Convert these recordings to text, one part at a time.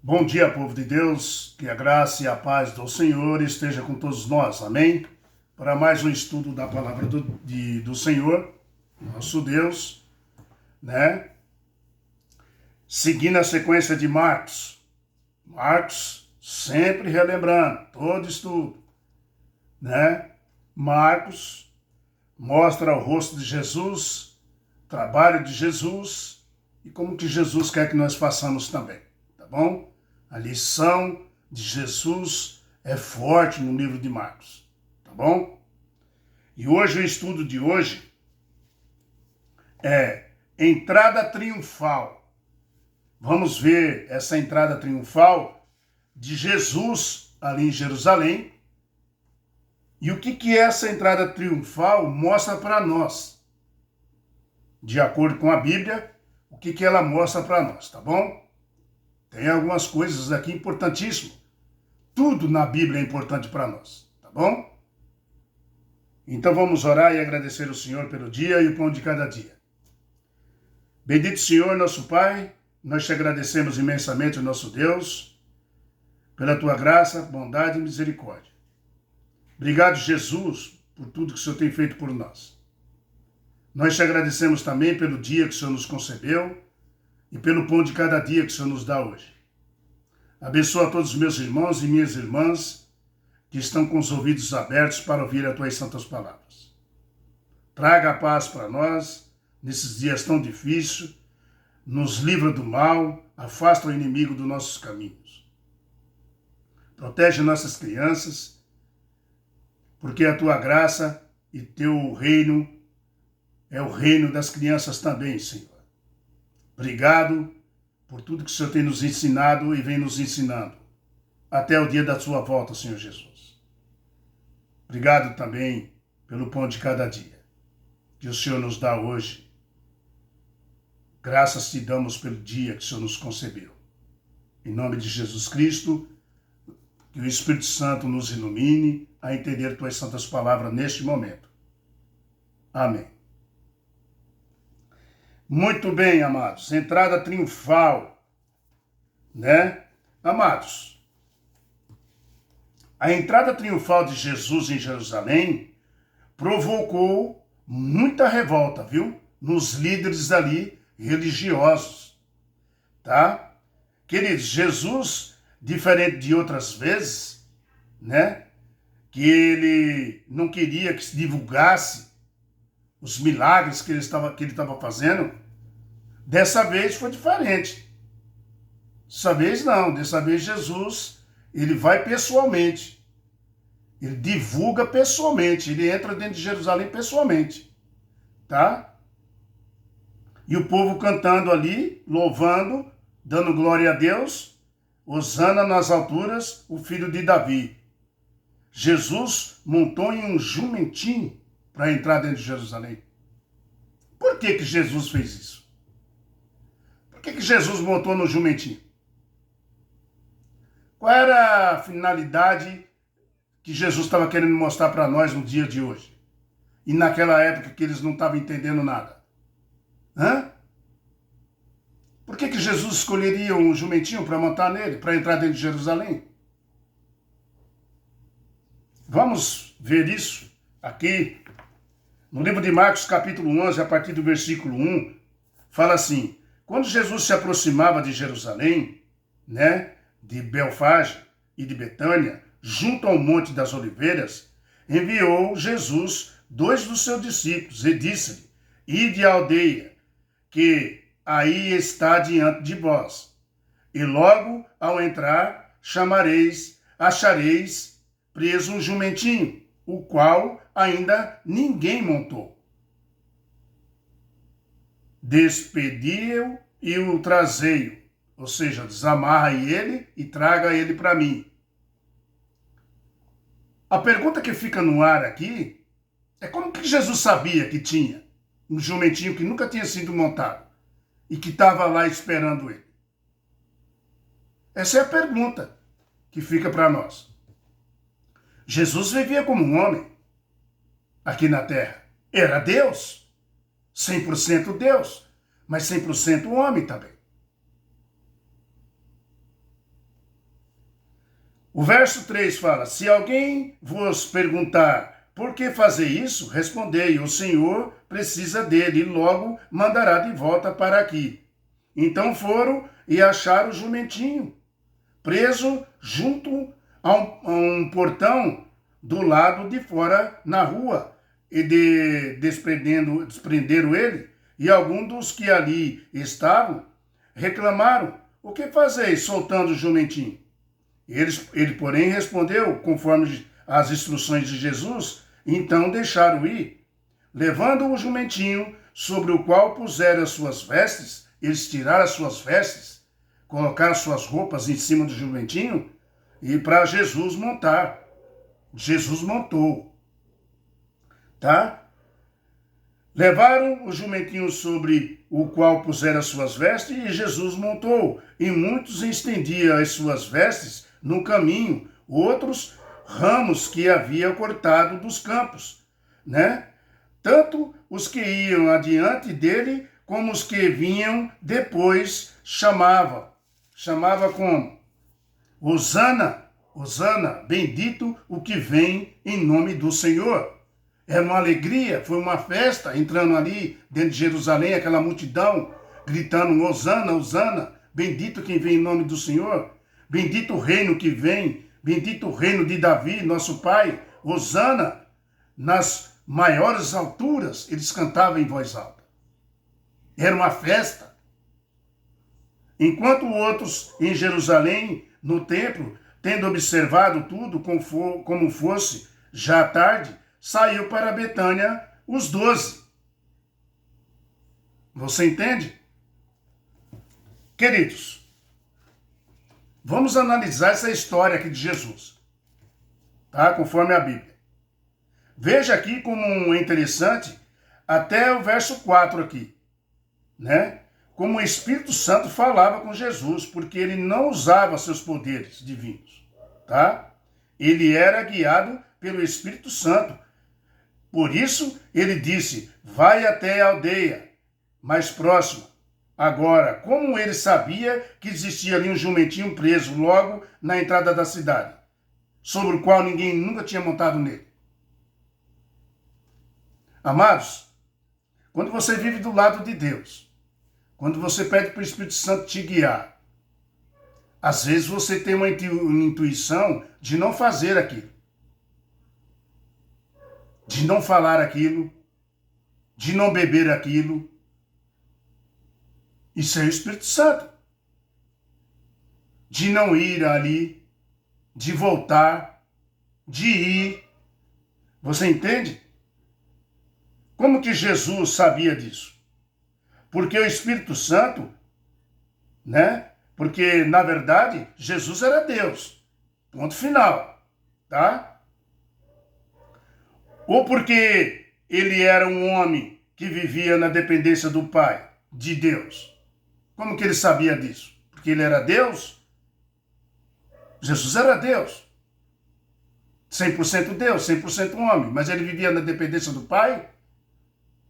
Bom dia, povo de Deus, que a graça e a paz do Senhor esteja com todos nós, amém? Para mais um estudo da palavra do Senhor, nosso Deus, né? Seguindo a sequência de Marcos, sempre relembrando, todo estudo, né? Marcos mostra o rosto de Jesus, trabalho de Jesus e como que Jesus quer que nós façamos também, tá bom? A lição de Jesus é forte no livro de Marcos, tá bom? E hoje o estudo de hoje é entrada triunfal. Vamos ver essa entrada triunfal de Jesus ali em Jerusalém. E o que essa entrada triunfal mostra para nós? De acordo com a Bíblia, o que ela mostra para nós, tá bom? Tem algumas coisas aqui importantíssimas. Tudo na Bíblia é importante para nós, tá bom? Então vamos orar e agradecer ao Senhor pelo dia e o pão de cada dia. Bendito Senhor, nosso Pai, nós te agradecemos imensamente, nosso Deus, pela tua graça, bondade e misericórdia. Obrigado, Jesus, por tudo que o Senhor tem feito por nós. Nós te agradecemos também pelo dia que o Senhor nos concedeu e pelo pão de cada dia que o Senhor nos dá hoje. Abençoa todos os meus irmãos e minhas irmãs que estão com os ouvidos abertos para ouvir as tuas santas palavras. Traga a paz para nós nesses dias tão difíceis, nos livra do mal, afasta o inimigo dos nossos caminhos. Protege nossas crianças, porque a tua graça e teu reino é o reino das crianças também, Senhor. Obrigado por tudo que o Senhor tem nos ensinado e vem nos ensinando, até o dia da sua volta, Senhor Jesus. Obrigado também pelo pão de cada dia que o Senhor nos dá hoje. Graças te damos pelo dia que o Senhor nos concebeu. Em nome de Jesus Cristo, que o Espírito Santo nos ilumine a entender tuas santas palavras neste momento. Amém. Muito bem, amados. Entrada triunfal, né? Amados, a entrada triunfal de Jesus em Jerusalém provocou muita revolta, viu? Nos líderes ali religiosos, tá? Queridos, Jesus, diferente de outras vezes, né? Que ele não queria que se divulgasse os milagres que ele estava fazendo, dessa vez foi diferente. Dessa vez não, dessa vez Jesus, ele vai pessoalmente. Ele divulga pessoalmente, ele entra dentro de Jerusalém pessoalmente, tá? E o povo cantando ali, louvando, dando glória a Deus, hosana nas alturas, o filho de Davi. Jesus montou em um jumentinho para entrar dentro de Jerusalém. Por que Jesus fez isso? Por que Jesus montou no jumentinho? Qual era a finalidade que Jesus estava querendo mostrar para nós no dia de hoje? E naquela época que eles não estavam entendendo nada? Por que Jesus escolheria um jumentinho para montar nele, para entrar dentro de Jerusalém? Vamos ver isso aqui. No livro de Marcos, capítulo 11, a partir do versículo 1, fala assim: quando Jesus se aproximava de Jerusalém, né, de Belfage e de Betânia, junto ao Monte das Oliveiras, enviou Jesus 2 dos seus discípulos e disse-lhe: ide à aldeia, que aí está diante de vós. E logo, ao entrar, achareis preso um jumentinho, o qual ainda ninguém montou. Despedi-o e o trazei-o, ou seja, desamarra ele e traga ele para mim. A pergunta que fica no ar aqui é como que Jesus sabia que tinha um jumentinho que nunca tinha sido montado e que estava lá esperando ele? Essa é a pergunta que fica para nós. Jesus vivia como um homem aqui na terra. Era Deus, 100% Deus, mas 100% homem também. O verso 3 fala: se alguém vos perguntar por que fazer isso, respondei: o Senhor precisa dele e logo mandará de volta para aqui. Então foram e acharam o jumentinho, preso junto a um portão do lado de fora na rua, e desprenderam ele, e alguns dos que ali estavam reclamaram: o que fazeis soltando o jumentinho? Ele, porém, respondeu, conforme as instruções de Jesus, então deixaram ir. Levando o jumentinho, sobre o qual puseram as suas vestes, eles tiraram as suas vestes, colocaram suas roupas em cima do jumentinho, e para Jesus montar. Jesus montou. Tá? Levaram o jumentinho sobre o qual puseram as suas vestes, e Jesus montou. E muitos estendiam as suas vestes no caminho, outros ramos que havia cortado dos campos, né? Tanto os que iam adiante dele, como os que vinham depois, chamava como? Hosana, Hosana, bendito o que vem em nome do Senhor. Era uma alegria, foi uma festa, entrando ali dentro de Jerusalém, aquela multidão, gritando: Hosana, Hosana, bendito quem vem em nome do Senhor, bendito o reino que vem, bendito o reino de Davi, nosso pai, Hosana, nas maiores alturas, eles cantavam em voz alta. Era uma festa. Enquanto outros em Jerusalém, no templo, tendo observado tudo como fosse já tarde, saiu para Betânia os 12. Você entende? Queridos, vamos analisar essa história aqui de Jesus, tá? Conforme a Bíblia. Veja aqui como é interessante, até o verso 4 aqui, né? Como o Espírito Santo falava com Jesus, porque ele não usava seus poderes divinos, tá? Ele era guiado pelo Espírito Santo. Por isso, ele disse: vai até a aldeia mais próxima. Agora, como ele sabia que existia ali um jumentinho preso logo na entrada da cidade, sobre o qual ninguém nunca tinha montado nele? Amados, quando você vive do lado de Deus, quando você pede para o Espírito Santo te guiar, às vezes você tem uma intuição de não fazer aquilo, de não falar aquilo, de não beber aquilo. Isso é o Espírito Santo. De não ir ali, de voltar, de ir. Você entende? Como que Jesus sabia disso? Porque o Espírito Santo, né? Porque, na verdade, Jesus era Deus. Ponto final, tá? Ou porque ele era um homem que vivia na dependência do Pai, de Deus. Como que ele sabia disso? Porque ele era Deus? Jesus era Deus. 100% Deus, 100% homem. Mas ele vivia na dependência do Pai?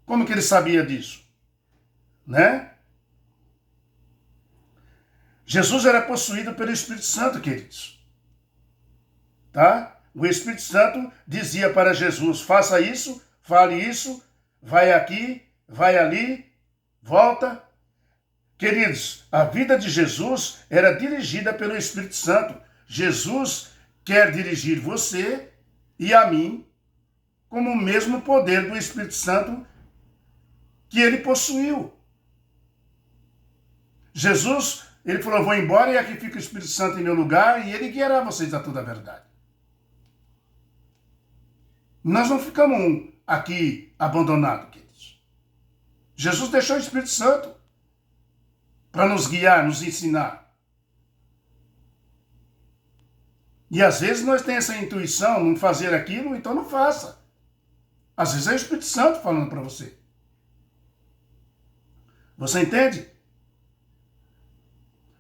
Como que ele sabia disso? Né? Jesus era possuído pelo Espírito Santo, queridos. Tá? O Espírito Santo dizia para Jesus: faça isso, fale isso, vai aqui, vai ali, volta. Queridos, a vida de Jesus era dirigida pelo Espírito Santo. Jesus quer dirigir você e a mim com o mesmo poder do Espírito Santo que ele possuiu. Jesus, ele falou: vou embora e aqui fica o Espírito Santo em meu lugar, e ele guiará vocês a toda a verdade. Nós não ficamos aqui abandonados, queridos. Jesus deixou o Espírito Santo para nos guiar, nos ensinar. E às vezes nós temos essa intuição, não fazer aquilo, então não faça. Às vezes é o Espírito Santo falando para você. Você entende?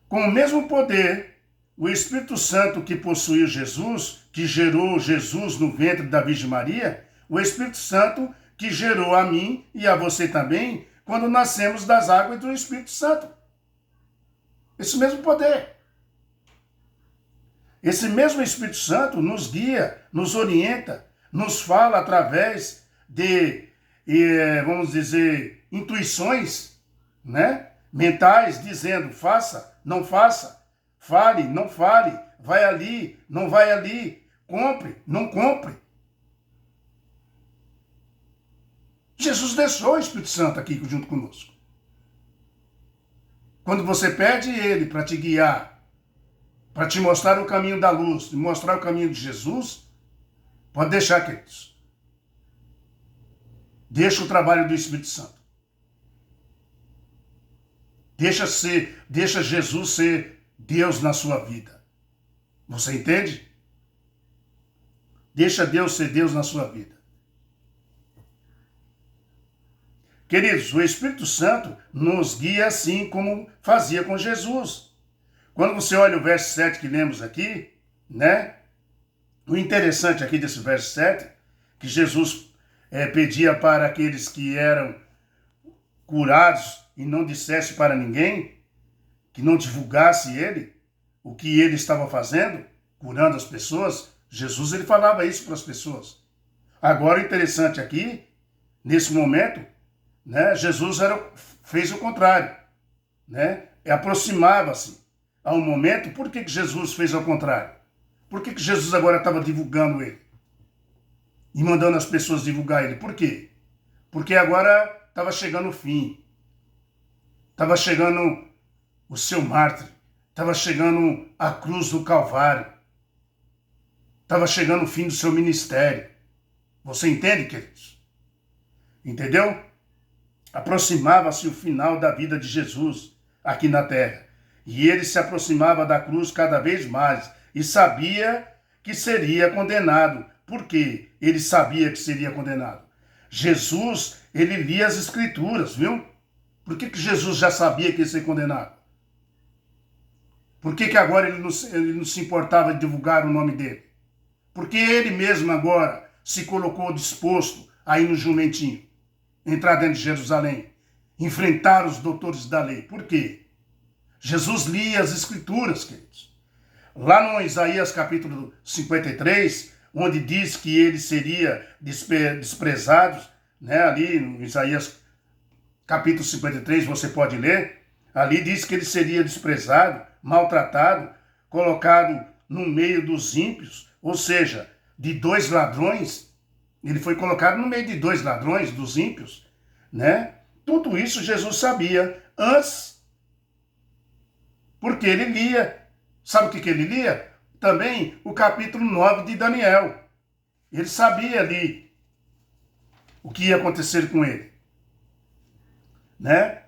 Com o mesmo poder, o Espírito Santo que possuiu Jesus, que gerou Jesus no ventre da Virgem Maria, o Espírito Santo que gerou a mim e a você também, quando nascemos das águas do Espírito Santo. Esse mesmo poder. Esse mesmo Espírito Santo nos guia, nos orienta, nos fala através de, vamos dizer, intuições, né, mentais, dizendo faça, não faça, fale, não fale, vai ali, não vai ali, compre, não compre. Jesus deixou o Espírito Santo aqui junto conosco. Quando você pede ele para te guiar, para te mostrar o caminho da luz, te mostrar o caminho de Jesus, pode deixar, queridos. Deixa o trabalho do Espírito Santo. Deixa Jesus ser Deus na sua vida. Você entende? Deixa Deus ser Deus na sua vida. Queridos, o Espírito Santo nos guia assim como fazia com Jesus. Quando você olha o verso 7 que lemos aqui, né? O interessante aqui desse verso 7, que Jesus pedia para aqueles que eram curados e não dissesse para ninguém, que não divulgasse ele, o que ele estava fazendo, curando as pessoas. Jesus ele falava isso para as pessoas. Agora o interessante aqui, nesse momento, né, Jesus fez o contrário, né? Aproximava-se a um momento. Por que Jesus fez ao contrário? Por que Jesus agora estava divulgando ele? E mandando as pessoas divulgar ele? Por quê? Porque agora estava chegando o fim. Estava chegando o seu mártir. Estava chegando a cruz do Calvário. Estava chegando o fim do seu ministério. Você entende, queridos? Entendeu? Aproximava-se o final da vida de Jesus aqui na terra. E ele se aproximava da cruz cada vez mais e sabia que seria condenado. Por quê? Ele sabia que seria condenado. Jesus, ele lia as Escrituras, viu? Por que Jesus já sabia que ia ser condenado? Por que agora ele não se importava de divulgar o nome dele? Porque ele mesmo agora se colocou disposto a ir no jumentinho, entrar dentro de Jerusalém, enfrentar os doutores da lei. Por quê? Jesus lia as Escrituras, queridos. Lá no Isaías capítulo 53, onde diz que ele seria desprezado, né? Ali no Isaías capítulo 53, você pode ler, ali diz que ele seria desprezado, maltratado, colocado no meio dos ímpios, ou seja, de dois ladrões. Ele foi colocado no meio de dois ladrões, dos ímpios, né? Tudo isso Jesus sabia antes, porque ele lia. Sabe o que ele lia? Também o capítulo 9 de Daniel. Ele sabia ali o que ia acontecer com ele, né?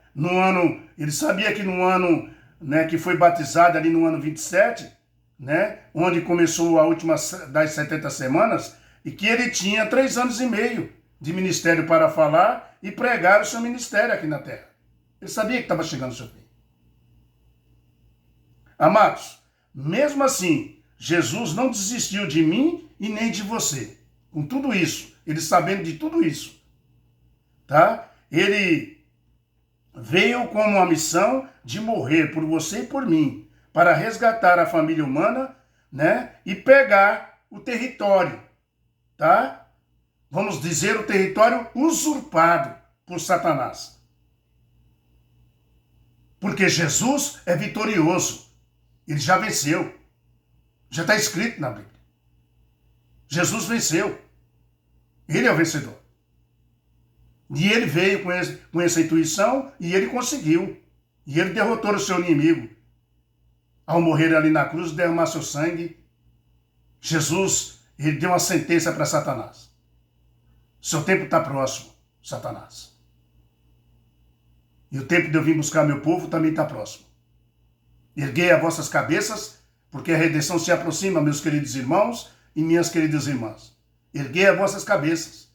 Ele sabia que no ano, né, que foi batizado ali no ano 27, né, onde começou a última das 70 semanas, e que ele tinha 3 anos e meio de ministério para falar e pregar o seu ministério aqui na terra. Ele sabia que estava chegando o seu fim. Amados, mesmo assim, Jesus não desistiu de mim e nem de você. Com tudo isso, ele sabendo de tudo isso, tá? Ele veio com uma missão de morrer por você e por mim, para resgatar a família humana, né? E pegar o território, tá? Vamos dizer, o território usurpado por Satanás. Porque Jesus é vitorioso. Ele já venceu. Já está escrito na Bíblia. Jesus venceu. Ele é o vencedor. E ele veio com essa intuição e ele conseguiu. E ele derrotou o seu inimigo. Ao morrer ali na cruz, derramar seu sangue, Jesus, ele deu uma sentença para Satanás. Seu tempo está próximo, Satanás. E o tempo de eu vir buscar meu povo também está próximo. Erguei as vossas cabeças, porque a redenção se aproxima, meus queridos irmãos e minhas queridas irmãs. Erguei as vossas cabeças,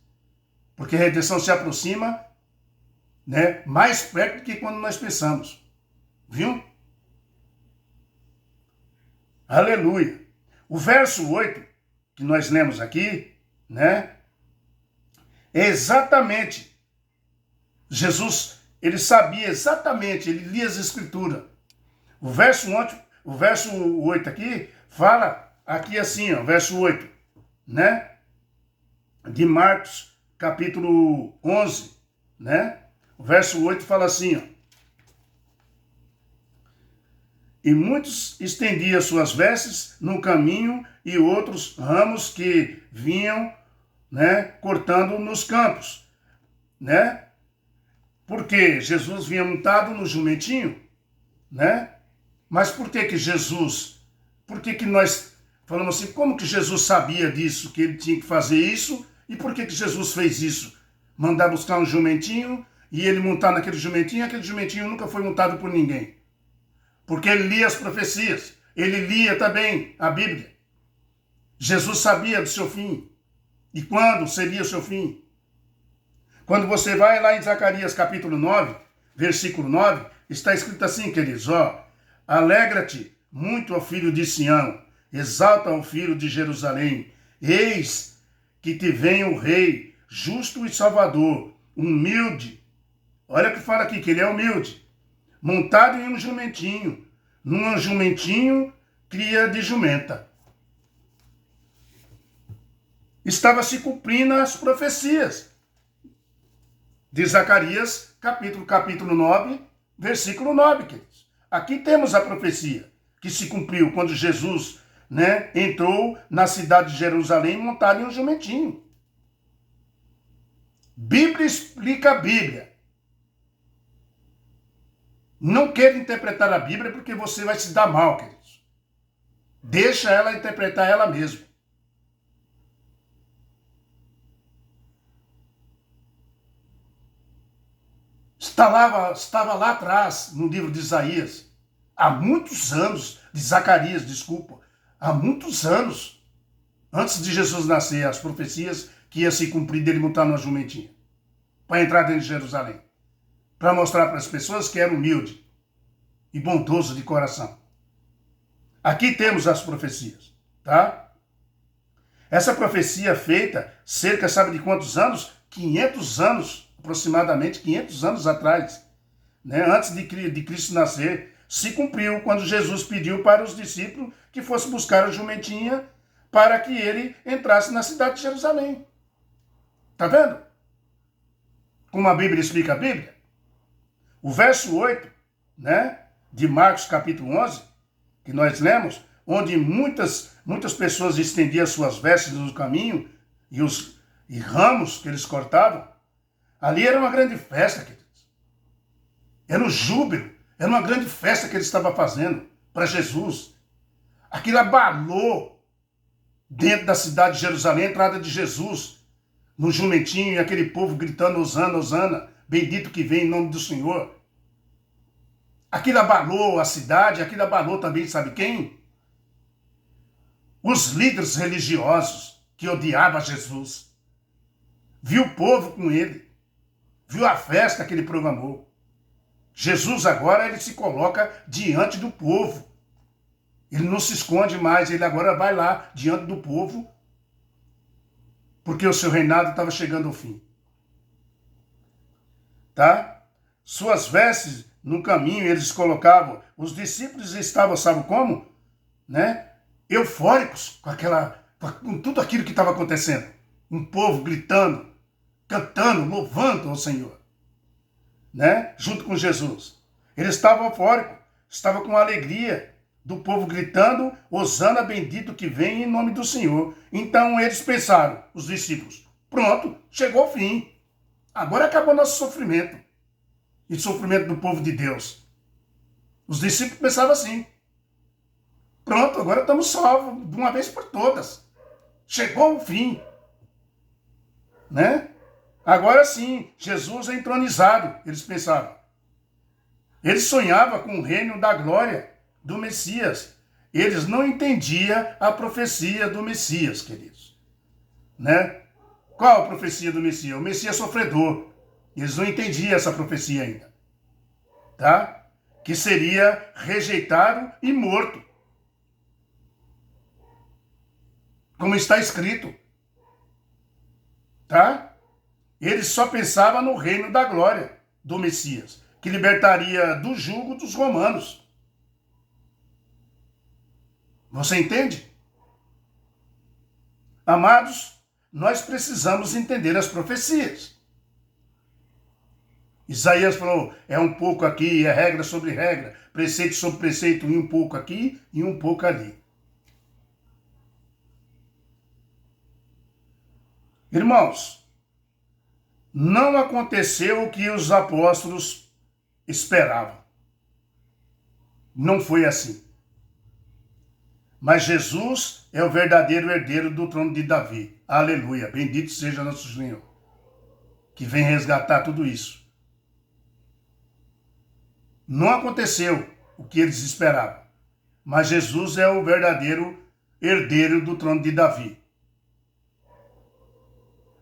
porque a redenção se aproxima, né, mais perto do que quando nós pensamos. Viu? Aleluia. O verso 8, que nós lemos aqui, né, é exatamente, Jesus, ele sabia exatamente, ele lia as Escrituras. O verso 8 aqui fala aqui assim, ó, verso 8, né? De Marcos, capítulo 11, né? O verso 8 fala assim, ó. E muitos estendiam suas vestes no caminho e outros ramos que vinham, né, cortando nos campos, né? Porque Jesus vinha montado no jumentinho, né? Mas por que Jesus, por que nós falamos assim, como que Jesus sabia disso, que ele tinha que fazer isso, e por que Jesus fez isso? Mandar buscar um jumentinho e ele montar naquele jumentinho, aquele jumentinho nunca foi montado por ninguém. Porque ele lia as profecias, ele lia também a Bíblia. Jesus sabia do seu fim e quando seria o seu fim. Quando você vai lá em Zacarias capítulo 9, versículo 9, está escrito assim, queridos, ó, alegra-te muito, ó filho de Sião, exalta o filho de Jerusalém, eis que te vem o rei, justo e salvador, humilde. Olha o que fala aqui, que ele é humilde, montado em um jumentinho, num jumentinho cria de jumenta. Estava se cumprindo as profecias de Zacarias, capítulo 9, versículo 9, queridos. Aqui temos a profecia que se cumpriu quando Jesus, né, entrou na cidade de Jerusalém montado em um jumentinho. Bíblia explica a Bíblia. Não queira interpretar a Bíblia porque você vai se dar mal, queridos. Deixa ela interpretar ela mesma. Estava lá atrás, no livro de Isaías, há muitos anos, de Zacarias, desculpa, há muitos anos, antes de Jesus nascer, as profecias que ia se cumprir dele montar numa jumentinha, para entrar dentro de Jerusalém, para mostrar para as pessoas que era humilde e bondoso de coração. Aqui temos as profecias, tá? Essa profecia feita cerca, sabe de quantos anos? 500 anos, aproximadamente 500 anos atrás, né? Antes de Cristo nascer, se cumpriu quando Jesus pediu para os discípulos que fosse buscar a jumentinha para que ele entrasse na cidade de Jerusalém. Tá vendo? Como a Bíblia explica a Bíblia? O verso 8, né, de Marcos capítulo 11, que nós lemos, onde muitas pessoas estendiam suas vestes no caminho e ramos que eles cortavam, ali era uma grande festa, queridos. Era um júbilo, era uma grande festa que ele estava fazendo para Jesus. Aquilo abalou dentro da cidade de Jerusalém, a entrada de Jesus, no jumentinho, e aquele povo gritando, Hosana, Hosana, bendito que vem em nome do Senhor. Aquilo abalou a cidade, aquilo abalou também, sabe quem? Os líderes religiosos que odiavam Jesus. Viu o povo com ele, viu a festa que ele programou. Jesus agora, ele se coloca diante do povo. Ele não se esconde mais, ele agora vai lá diante do povo, porque o seu reinado estava chegando ao fim. Tá? Suas vestes no caminho eles colocavam, os discípulos estavam, sabe como? Né? Eufóricos com tudo aquilo que estava acontecendo. Um povo gritando, cantando, louvando ao Senhor, né? Junto com Jesus. Eles estavam eufóricos, estavam com alegria do povo gritando, Hosana bendito que vem em nome do Senhor. Então eles pensaram, os discípulos, pronto, chegou o fim. Agora acabou nosso sofrimento. E sofrimento do povo de Deus. Os discípulos pensavam assim. Pronto, agora estamos salvos de uma vez por todas. Chegou o fim. Né? Agora sim, Jesus é entronizado, eles pensavam. Eles sonhavam com o reino da glória do Messias. Eles não entendiam a profecia do Messias, queridos. Né? Qual a profecia do Messias? O Messias sofredor. Eles não entendiam essa profecia ainda. Tá? Que seria rejeitado e morto. Como está escrito. Tá? Eles só pensavam no reino da glória do Messias, que libertaria do jugo dos romanos. Você entende? Amados, nós precisamos entender as profecias. Isaías falou, é um pouco aqui, é regra sobre regra, preceito sobre preceito, e um pouco aqui e um pouco ali. Irmãos, não aconteceu o que os apóstolos esperavam. Não foi assim. Mas Jesus é o verdadeiro herdeiro do trono de Davi. Aleluia. Bendito seja nosso Senhor, que vem resgatar tudo isso. Não aconteceu o que eles esperavam. Mas Jesus é o verdadeiro herdeiro do trono de Davi.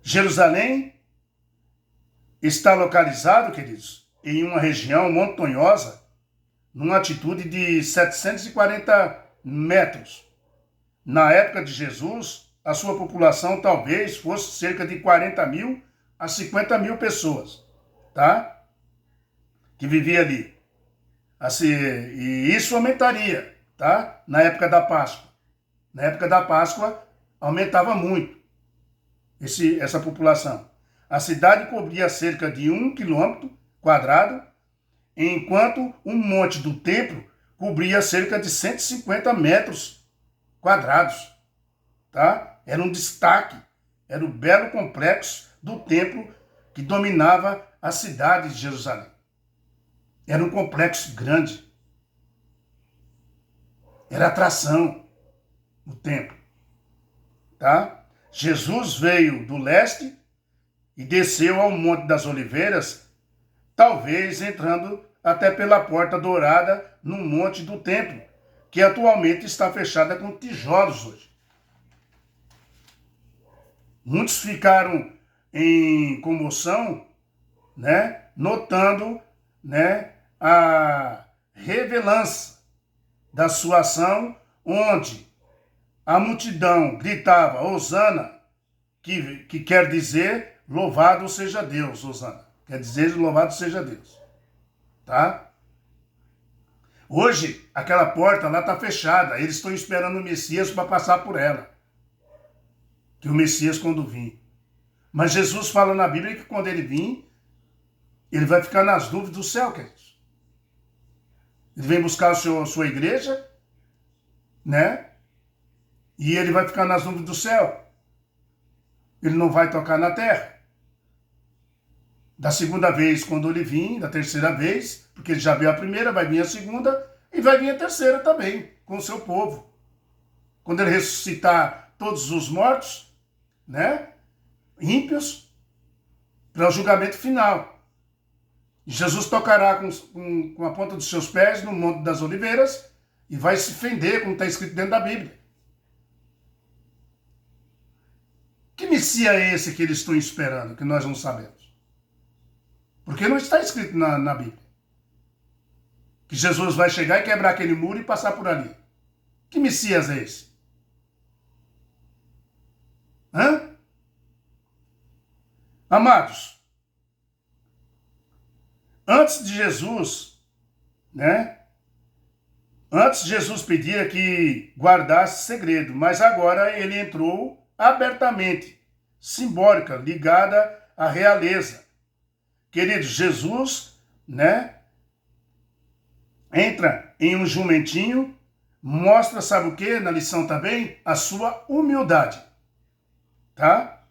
Jerusalém está localizado, queridos, em uma região montanhosa, numa altitude de 740 metros. Na época de Jesus, a sua população talvez fosse cerca de 40 mil a 50 mil pessoas, tá? Que vivia ali. Assim, e isso aumentaria, tá? Na época da Páscoa. Na época da Páscoa, aumentava muito essa população. A cidade cobria cerca de 1 quilômetro quadrado, enquanto o monte do templo cobria cerca de 150 metros quadrados, tá? Era um destaque, era o belo complexo do templo que dominava a cidade de Jerusalém. Era um complexo grande. Era atração o templo, tá? Jesus veio do leste e desceu ao Monte das Oliveiras, talvez entrando até pela Porta Dourada no Monte do Templo, que atualmente está fechada com tijolos hoje. Muitos ficaram em comoção, né, notando, né, a revelança da sua ação, onde a multidão gritava Hosana, que quer dizer louvado seja Deus, Hosana. Quer dizer louvado seja Deus. Tá? Hoje, aquela porta lá está fechada. Eles estão esperando o Messias para passar por ela. Que o Messias quando vir. Mas Jesus fala na Bíblia que quando ele vir, ele vai ficar nas nuvens do céu, queridos. Ele vem buscar a sua igreja, né? E ele vai ficar nas nuvens do céu. Ele não vai tocar na terra. Da segunda vez, quando ele vir, da terceira vez, porque ele já veio a primeira, vai vir a segunda e vai vir a terceira também, com o seu povo. Quando ele ressuscitar todos os mortos, né? Ímpios, para o julgamento final. Jesus tocará com a ponta dos seus pés no Monte das Oliveiras e vai se fender, como está escrito dentro da Bíblia. Que Messias é esse que eles estão esperando, que nós não sabemos? Porque não está escrito na Bíblia que Jesus vai chegar e quebrar aquele muro e passar por ali. Que Messias é esse? Hã? Amados, antes de Jesus, né? Antes Jesus pedia que guardasse segredo, mas agora ele entrou abertamente, simbólica, ligada à realeza. Queridos, Jesus, né? Entra em um jumentinho, mostra, sabe o que? Na lição também, a sua humildade. Tá?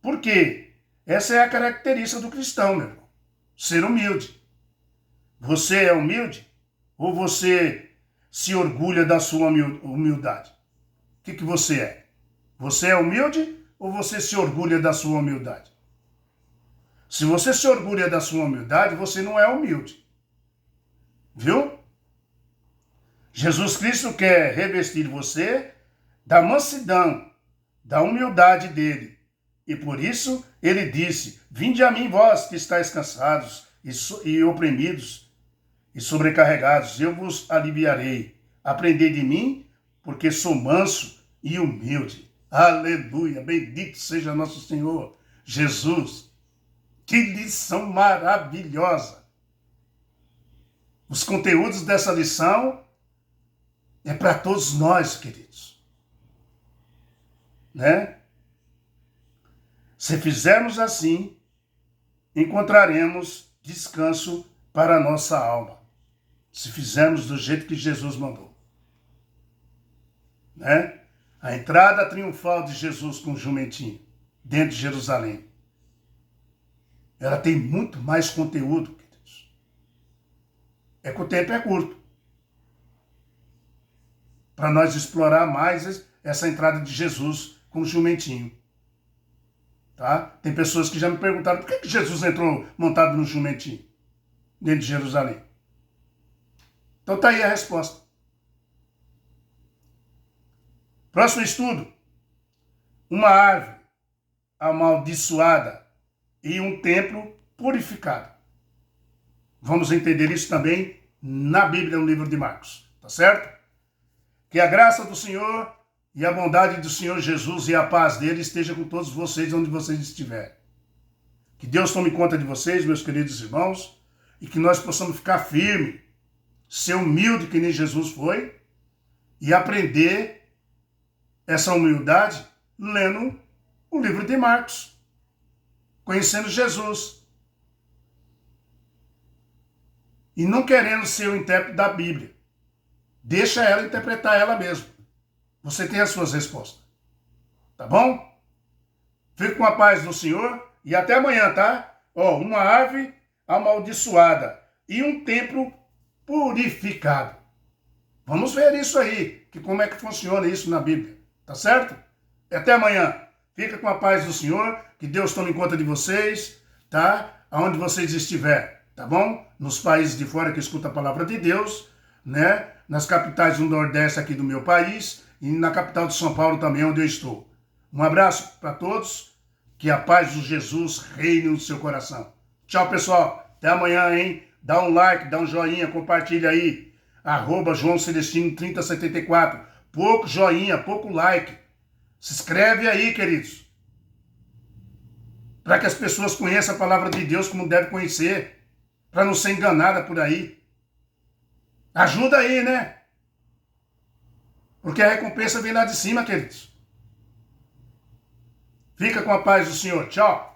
Por quê? Essa é a característica do cristão, meu irmão. Ser humilde. Você é humilde? Ou você se orgulha da sua humildade? O que você é? Você é humilde ou você se orgulha da sua humildade? Se você se orgulha da sua humildade, você não é humilde. Viu? Jesus Cristo quer revestir você da mansidão, da humildade dele. E por isso ele disse, vinde a mim vós que estáis cansados e oprimidos e sobrecarregados, eu vos aliviarei. Aprendei de mim, porque sou manso e humilde. Aleluia, bendito seja nosso Senhor Jesus. Que lição maravilhosa. Os conteúdos dessa lição é para todos nós, queridos. Né? Se fizermos assim, encontraremos descanso para a nossa alma. Se fizermos do jeito que Jesus mandou. Né? A entrada triunfal de Jesus com o jumentinho dentro de Jerusalém. Ela tem muito mais conteúdo, queridos. É que o tempo é curto. Para nós explorar mais essa entrada de Jesus com o jumentinho. Tá? Tem pessoas que já me perguntaram por que Jesus entrou montado no jumentinho dentro de Jerusalém. Então tá aí a resposta. Próximo estudo. Uma árvore amaldiçoada e um templo purificado. Vamos entender isso também na Bíblia, no livro de Marcos. Tá certo? Que a graça do Senhor e a bondade do Senhor Jesus e a paz dele esteja com todos vocês onde vocês estiverem. Que Deus tome conta de vocês, meus queridos irmãos, e que nós possamos ficar firmes, ser humilde que nem Jesus foi, e aprender essa humildade lendo o livro de Marcos, conhecendo Jesus. E não querendo ser o intérprete da Bíblia. Deixa ela interpretar ela mesma. Você tem as suas respostas. Tá bom? Fique com a paz do Senhor e até amanhã, tá? Uma árvore amaldiçoada e um templo purificado. Vamos ver isso aí, que como é que funciona isso na Bíblia. Tá certo? E até amanhã. Fica com a paz do Senhor, que Deus tome conta de vocês, tá? Aonde vocês estiverem, tá bom? Nos países de fora que escutam a palavra de Deus, né? Nas capitais do Nordeste aqui do meu país e na capital de São Paulo também, onde eu estou. Um abraço para todos, que a paz de Jesus reine no seu coração. Tchau, pessoal. Até amanhã, hein? Dá um like, dá um joinha, compartilha aí. @João Celestino 3074. Pouco joinha, pouco like. Se inscreve aí, queridos. Para que as pessoas conheçam a palavra de Deus como devem conhecer. Para não ser enganada por aí. Ajuda aí, né? Porque a recompensa vem lá de cima, queridos. Fica com a paz do Senhor. Tchau.